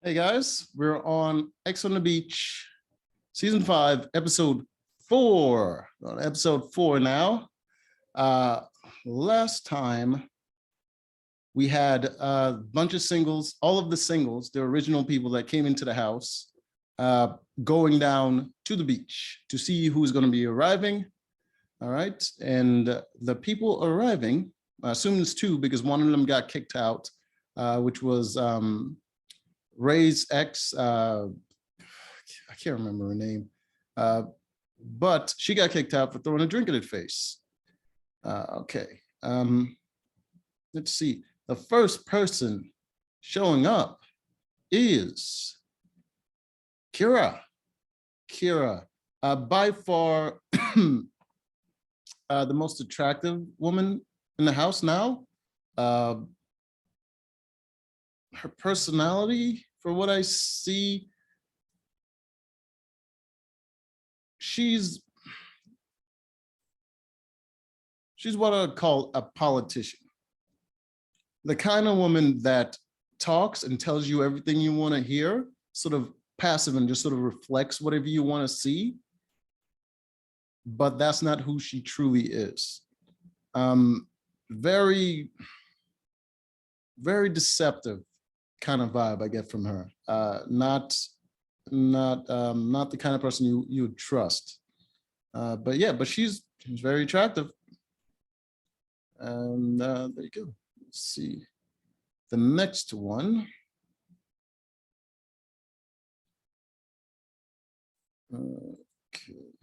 Hey guys, we're on X on the Beach, season 5, episode 4. On episode 4 now. Last time we had a bunch of singles, all of the singles, the original people that came into the house, going down to the beach to see who's going to be arriving. All right. And the people arriving, I assume it's 2 because one of them got kicked out, which was Ray's ex, I can't remember her name, but she got kicked out for throwing a drink at his face. Okay, let's see. The first person showing up is Kira. By far the most attractive woman in the house now. Her personality, for what I see, she's what I'd call a politician. The kind of woman that talks and tells you everything you want to hear, sort of passive and just sort of reflects whatever you want to see. But that's not who she truly is. Very, very deceptive kind of vibe I get from her. Not the kind of person you would trust. But yeah, but she's very attractive. And there you go. Let's see. The next one. Okay.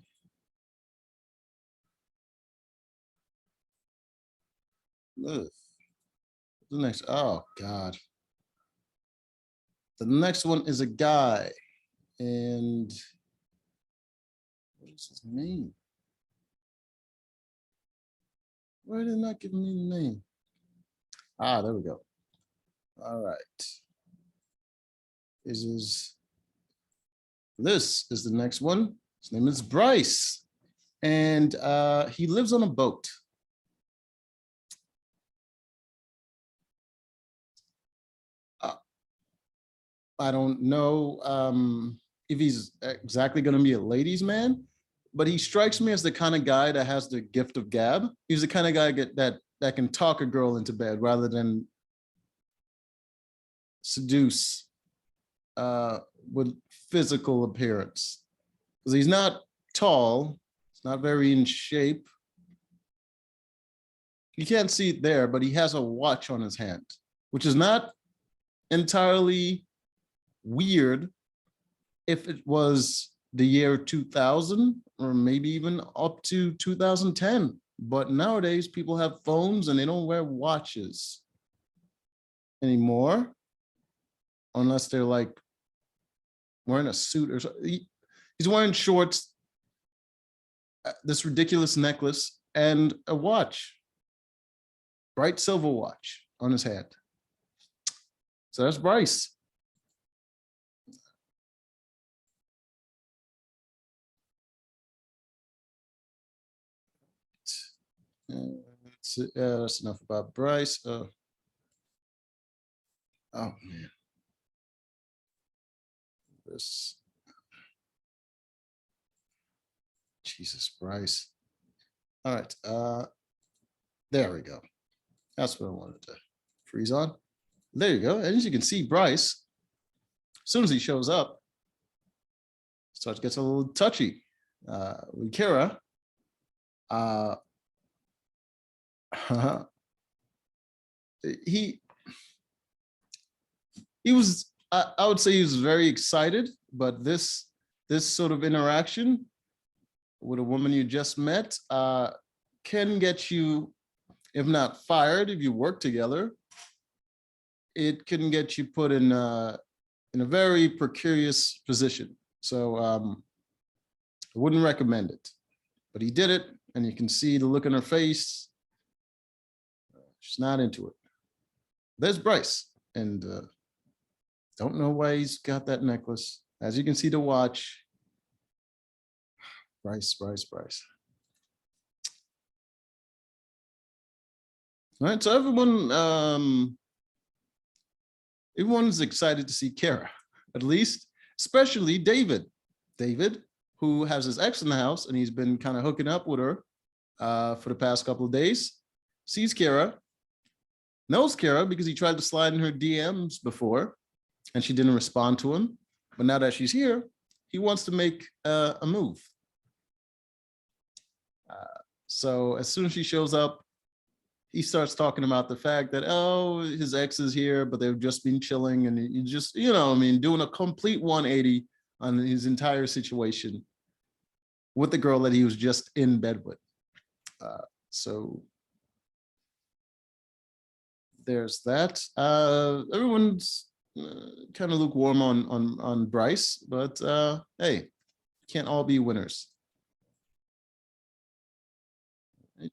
Ugh. The next, oh God. The next one is a guy, and what is his name? Why did it not give me the name? Ah, there we go. All right. This is the next one. His name is Bryce, and he lives on a boat. I don't know if he's exactly going to be a ladies' man, but he strikes me as the kind of guy that has the gift of gab. He's the kind of guy that can talk a girl into bed rather than seduce with physical appearance. Because he's not tall, he's not very in shape. You can't see it there, but he has a watch on his hand, which is not entirely weird if it was the year 2000 or maybe even up to 2010. But nowadays people have phones and they don't wear watches anymore unless they're like wearing a suit or something. He's wearing shorts, this ridiculous necklace, and a watch, bright silver watch on his hand. So that's Bryce. That's enough about Bryce. Oh man, this Jesus, Bryce. All right, there we go. That's what I wanted to freeze on. There you go. And as you can see, Bryce, as soon as he shows up, starts gets a little touchy. With Kira, he was, I would say he was very excited, but this sort of interaction with a woman you just met can get you, if not fired, if you work together, it can get you put in a very precarious position. So I wouldn't recommend it, but he did it, and you can see the look on her face. She's not into it. There's Bryce, and don't know why he's got that necklace. As you can see, the watch. Bryce. All right, so everyone's excited to see Kara. at least, especially David. David, who has his ex in the house and he's been kind of hooking up with her for the past couple of days, sees Kara, knows Kara because he tried to slide in her DMs before and she didn't respond to him. But now that she's here, he wants to make a move. So as soon as she shows up, he starts talking about the fact that, oh, his ex is here, but they've just been chilling. And he just, you know, I mean, doing a complete 180 on his entire situation with the girl that he was just in bed with. So there's that. Everyone's kind of lukewarm on Bryce, but hey, can't all be winners. Right.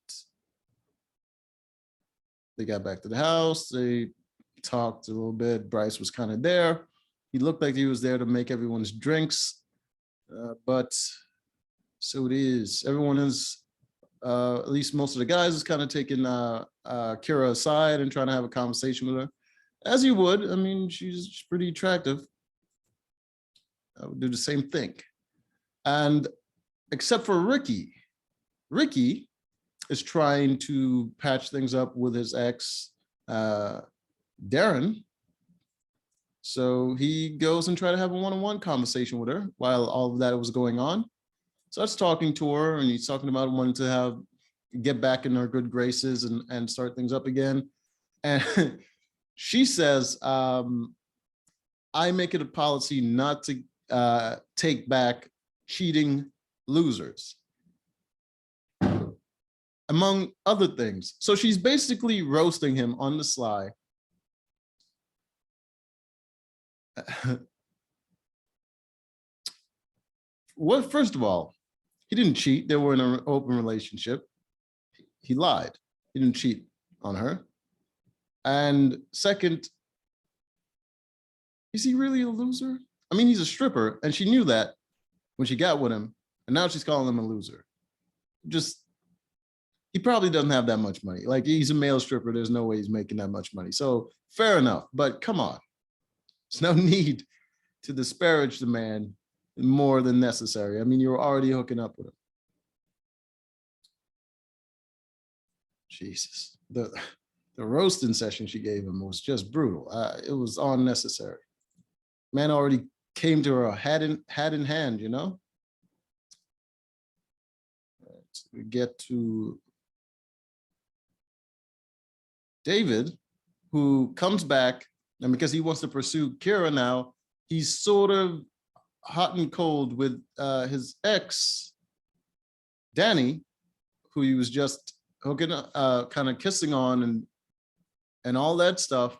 They got back to the house. They talked a little bit. Bryce was kind of there. He looked like he was there to make everyone's drinks, but so it is. Everyone is, at least most of the guys, is kind of taking Kira aside and trying to have a conversation with her, as you would. I mean, she's pretty attractive. I would do the same thing. And except for Ricky. Ricky is trying to patch things up with his ex, Daren. So he goes and try to have a one-on-one conversation with her while all of that was going on. Starts talking to her, and he's talking about wanting to get back in her good graces and start things up again. And she says, I make it a policy not to take back cheating losers, among other things. So she's basically roasting him on the sly. Well, first of all, he didn't cheat. They were in an open relationship. He lied. He didn't cheat on her. And second, is he really a loser? I mean, he's a stripper, and she knew that when she got with him, and now she's calling him a loser. Just, he probably doesn't have that much money. Like, he's a male stripper. There's no way he's making that much money. So fair enough, but come on. There's no need to disparage the man more than necessary. I mean, you're already hooking up with him. Jesus. The roasting session she gave him was just brutal. It was unnecessary. Man already came to her hat in hand, you know? Right, we get to David, who comes back, and because he wants to pursue Kira now, he's sort of hot and cold with his ex, Dani, who he was just hooking up, kind of kissing on and all that stuff.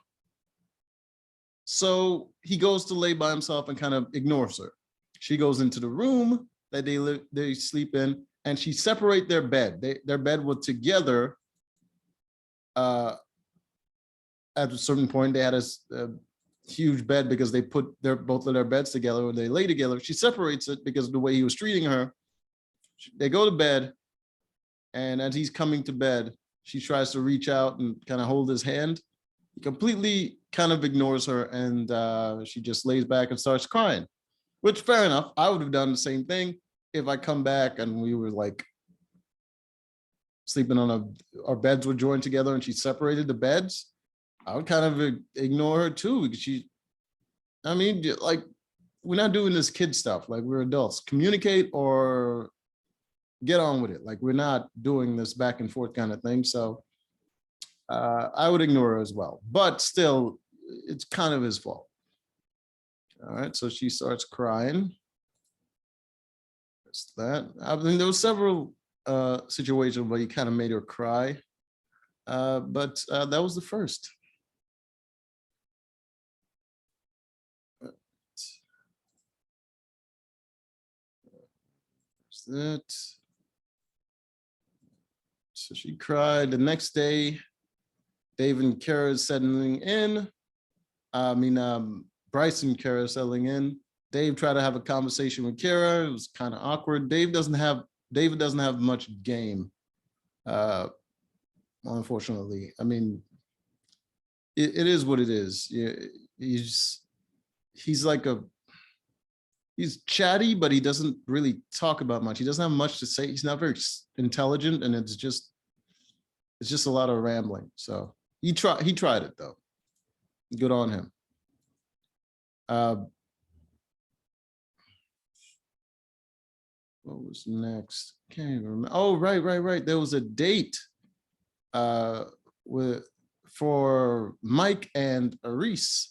So he goes to lay by himself and kind of ignores her. She goes into the room that they sleep in, and she separate their bed. Their bed was together. At a certain point, they had a huge bed because they put both of their beds together when they lay together. She separates it because of the way he was treating her. They go to bed, and as he's coming to bed, she tries to reach out and kind of hold his hand. He completely kind of ignores her, and she just lays back and starts crying, which, fair enough. I would have done the same thing if I come back and we were like sleeping on our beds were joined together and she separated the beds. I would kind of ignore her too, because I mean, like, we're not doing this kid stuff. Like, we're adults. Communicate or get on with it. Like, we're not doing this back and forth kind of thing. So I would ignore her as well. But still, it's kind of his fault. All right, so she starts crying. That's that. I mean, there were several situations where he kind of made her cry. But that was the first. That. So she cried. The next day, Dave and Kara is settling in. Bryce and Kara settling in. Dave tried to have a conversation with Kara. It was kind of awkward. David doesn't have much game, unfortunately. I mean, it is what it is. he's like he's chatty, but he doesn't really talk about much. He doesn't have much to say. He's not very intelligent, and it's just a lot of rambling. So he tried it though. Good on him. What was next? Can't even remember. Oh, right. There was a date for Mike and Aries,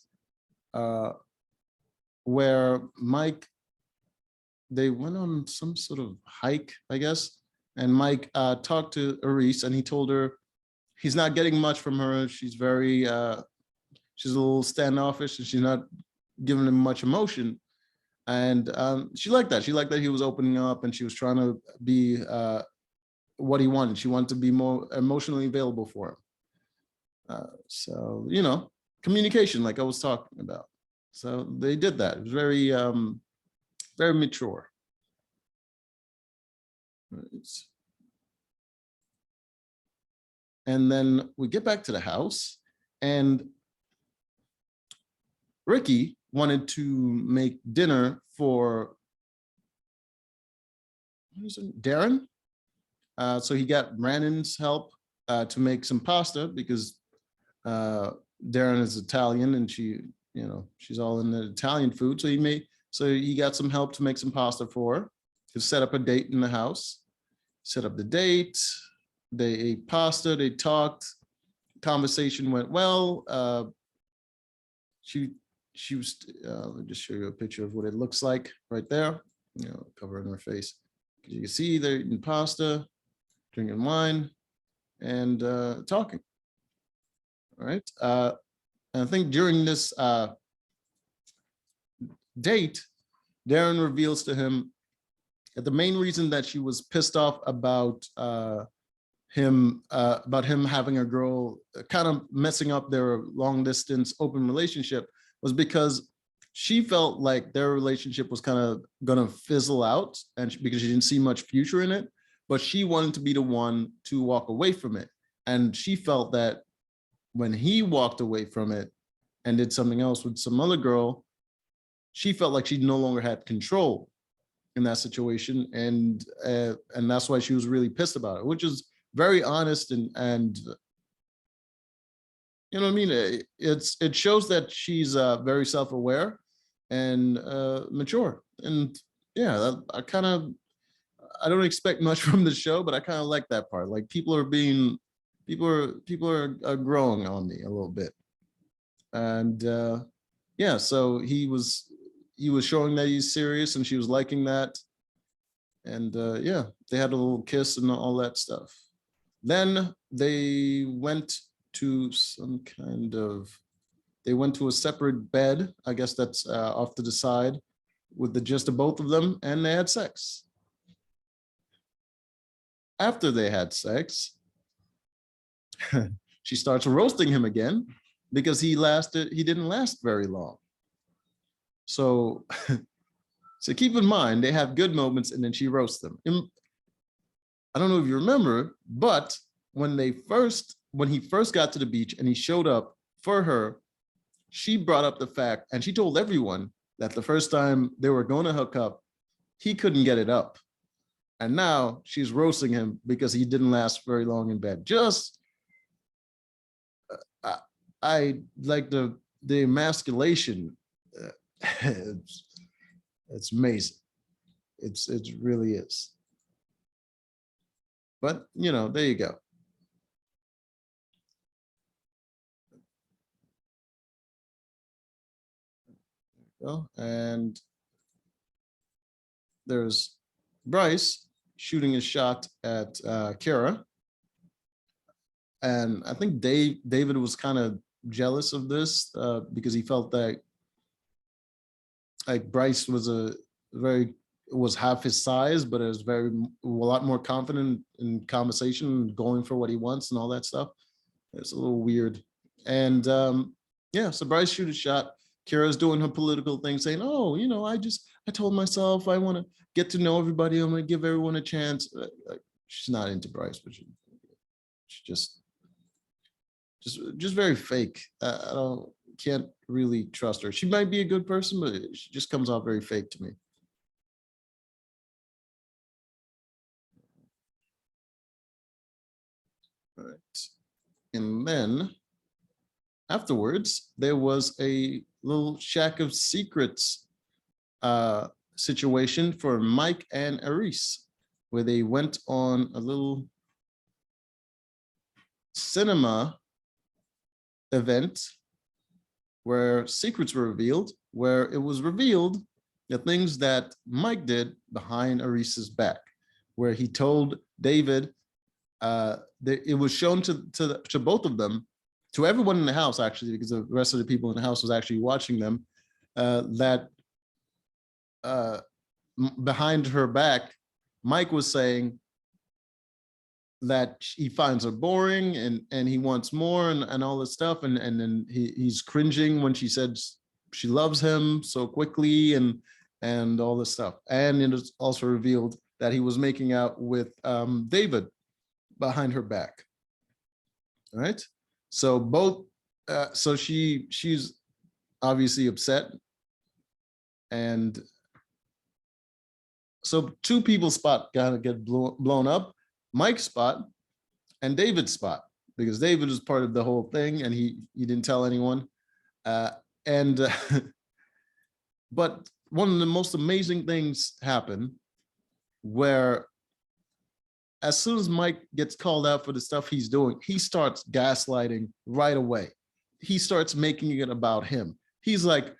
where Mike, they went on some sort of hike, I guess. And Mike talked to Aries, and he told her he's not getting much from her. She's very, she's a little standoffish, and she's not giving him much emotion. And she liked that. She liked that he was opening up, and she was trying to be what he wanted. She wanted to be more emotionally available for him. So, you know, communication, like I was talking about. So they did that. It was very, very mature. And then we get back to the house, and Ricky wanted to make dinner for Daren. So he got Brandon's help to make some pasta, because Daren is Italian, and she, you know, she's all in the Italian food. So he got some help to make some pasta for her, to set up a date in the house. Set up the date. They ate pasta. They talked. Conversation went well. She was, let me just show you a picture of what it looks like right there, you know, covering her face. You can see they're eating pasta, drinking wine, and talking. All right. And I think during this date, Daren reveals to him that the main reason that she was pissed off about him having a girl kind of messing up their long distance open relationship was because she felt like their relationship was kind of gonna fizzle out, and because she didn't see much future in it, but she wanted to be the one to walk away from it. And she felt that when he walked away from it and did something else with some other girl, she felt like she no longer had control in that situation, and that's why she was really pissed about it, which is very honest, and you know what I mean? It shows that she's very self-aware and mature. And yeah, I don't expect much from the show, but I kind of like that part. Like people are growing on me a little bit. And yeah, so he was showing that he's serious, and she was liking that. And yeah, they had a little kiss and all that stuff. Then they went to they went to a separate bed. I guess that's off to the side, with the gist of both of them, and they had sex. After they had sex, she starts roasting him again, because he didn't last very long. So, so keep in mind, they have good moments, and then she roasts them. I don't know if you remember, but when he first got to the beach and he showed up for her, she brought up the fact, and she told everyone, that the first time they were going to hook up, he couldn't get it up. And now she's roasting him because he didn't last very long in bed. Just, I like the emasculation. It's amazing. It really is. But, you know, there you go. And there's Bryce shooting a shot at Kara. And I think David was kind of jealous of this because he felt that like Bryce was half his size, but is a lot more confident in conversation, going for what he wants and all that stuff. It's a little weird. And yeah, so Bryce shoot a shot. Kira's doing her political thing, saying, "Oh, you know, I told myself I want to get to know everybody. I'm going to give everyone a chance." She's not into Bryce, but she just just very fake. I don't can't really trust her. She might be a good person, but she just comes off very fake to me. All right. And then afterwards, there was a little shack of secrets situation for Mike and Aries, where they went on a little cinema event where secrets were revealed, where it was revealed the things that Mike did behind Aris's back, where he told David, that it was shown to both of them, to everyone in the house, actually, because the rest of the people in the house was actually watching them, that behind her back, Mike was saying that he finds her boring and he wants more and all this stuff. And then he's cringing when she said she loves him so quickly and all this stuff. And it is also revealed that he was making out with David behind her back. All right. So both, so she's obviously upset. And so two people's spot gotta get blown up. Mike's spot and David's spot, because David was part of the whole thing and he didn't tell anyone. And but one of the most amazing things happened, where as soon as Mike gets called out for the stuff he's doing, he starts gaslighting right away. He starts making it about him. He's like,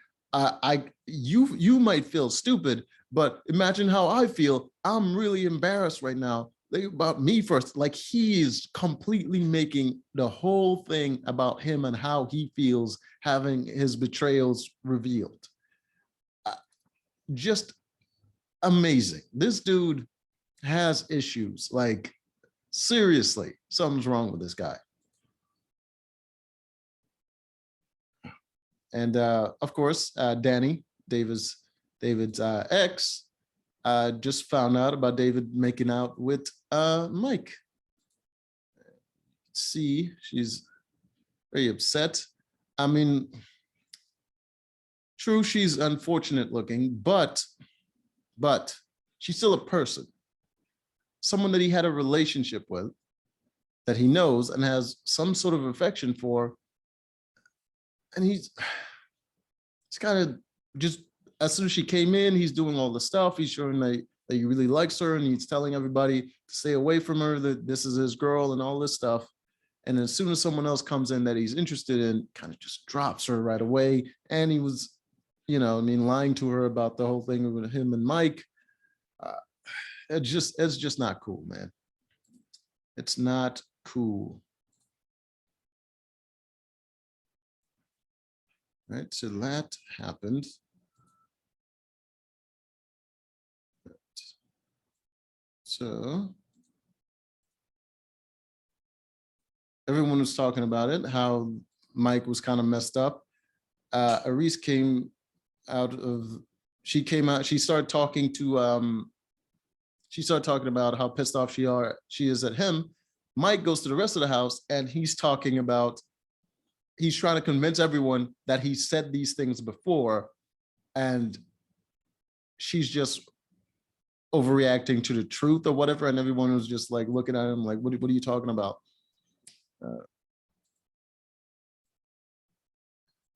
you might feel stupid, but imagine how I feel. I'm really embarrassed right now. Think about me first. Like, he is completely making the whole thing about him and how he feels having his betrayals revealed. Just amazing. This dude has issues. Like, seriously, something's wrong with this guy. And of course, Dani, David's ex, just found out about David making out with Mike. See, she's very upset. I mean, true, she's unfortunate looking, but she's still a person. Someone that he had a relationship with, that he knows and has some sort of affection for. And he's kind of just, as soon as she came in, he's doing all the stuff. He's showing that he really likes her, and he's telling everybody to stay away from her, that this is his girl and all this stuff. And as soon as someone else comes in that he's interested in, kind of just drops her right away. And he was, lying to her about the whole thing with him and Mike. It's just not cool, man. It's not cool. Right, so that happened. So everyone was talking about it, how Mike was kind of messed up. Aries came out, she started talking about how pissed off she is at him. Mike goes to the rest of the house and he's trying to convince everyone that he said these things before, and she's just overreacting to the truth or whatever. And everyone was just like looking at him like, what are you talking about?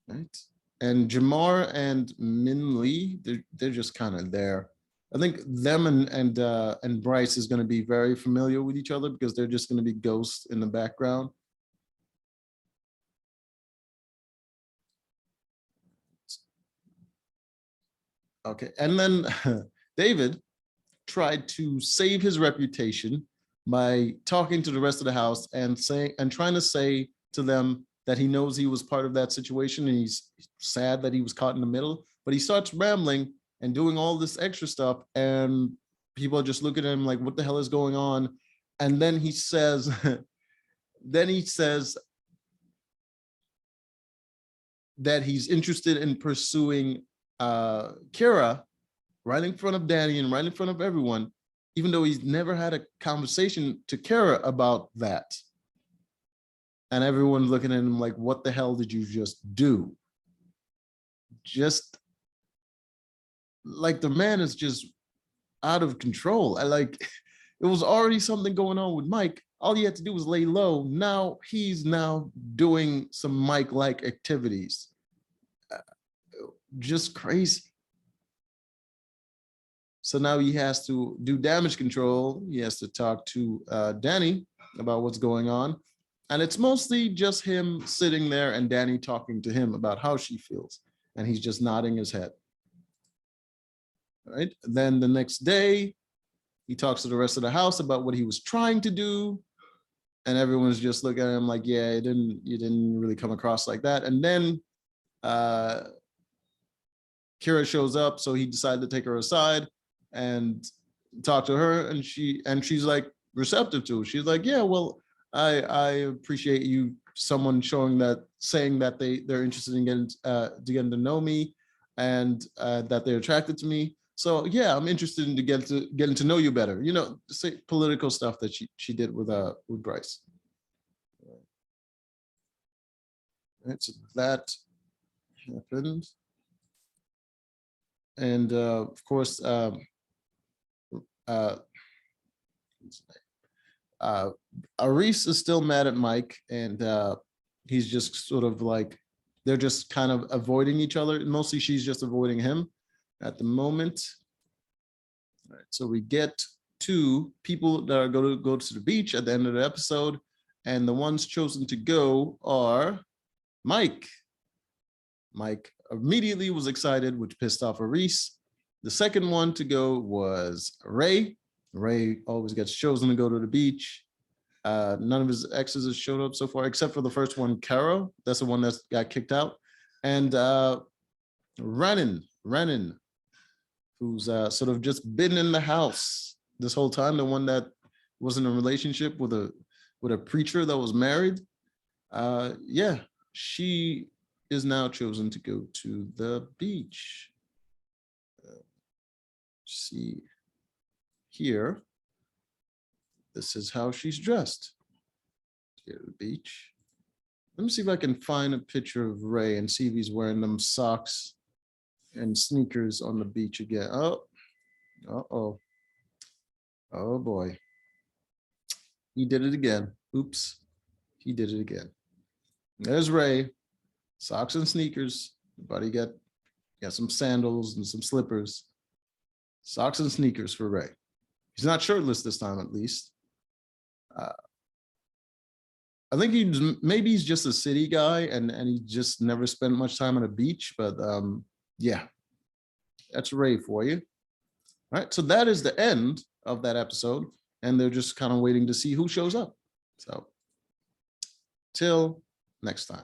Right. And Jamar and Min Lee, they're just kind of there. I think them and Bryce is going to be very familiar with each other, because they're just going to be ghosts in the background. Okay, and then David tried to save his reputation by talking to the rest of the house and trying to say to them that he knows he was part of that situation and he's sad that he was caught in the middle. But he starts rambling and doing all this extra stuff, and people just look at him like, what the hell is going on? And then he says, that he's interested in pursuing Kira right in front of Dani and right in front of everyone, even though he's never had a conversation to Kira about that. And everyone's looking at him like, what the hell did you just do? Just like the man is just out of control. I like, it was already something going on with Mike. All he had to do was lay low. Now he's now doing some Mike-like activities. Just crazy. So now he has to do damage control. He has to talk to Dani about what's going on. And it's mostly just him sitting there and Dani talking to him about how she feels. And he's just nodding his head. All right. Then the next day, he talks to the rest of the house about what he was trying to do. And everyone's just looking at him like, yeah, you didn't really come across like that. And then Kira shows up, so he decided to take her aside and talk to her, and she's like receptive to it. She's like, yeah, well, I appreciate you, someone saying that they're interested in getting to know me, and that they're attracted to me. So yeah, I'm interested in getting to know you better. You know, say political stuff that she did with Bryce. All right, so that happened. And of course, Aries is still mad at Mike, and he's just sort of like, they're just kind of avoiding each other. Mostly she's just avoiding him at the moment. All right, so we get to people that are going to go to the beach at the end of the episode, and the ones chosen to go are Mike. Mike immediately was excited, which pissed off Aries. The second one to go was Ray. Ray always gets chosen to go to the beach. None of his exes have showed up so far, except for the first one, Caro. That's the one that got kicked out. And Renan, who's sort of just been in the house this whole time, the one that was in a relationship with a preacher that was married. Yeah, she is now chosen to go to the beach. See here, this is how she's dressed. Go to the beach. Let me see if I can find a picture of Ray and see if he's wearing them socks and sneakers on the beach again. Oh boy. He did it again. Oops, he did it again. There's Ray, socks and sneakers. Buddy got some sandals and some slippers. Socks and sneakers for Ray. He's not shirtless this time, at least. I think maybe he's just a city guy and he just never spent much time on a beach, but yeah, that's Ray for you. All right, so that is the end of that episode, and they're just kind of waiting to see who shows up. So till next time.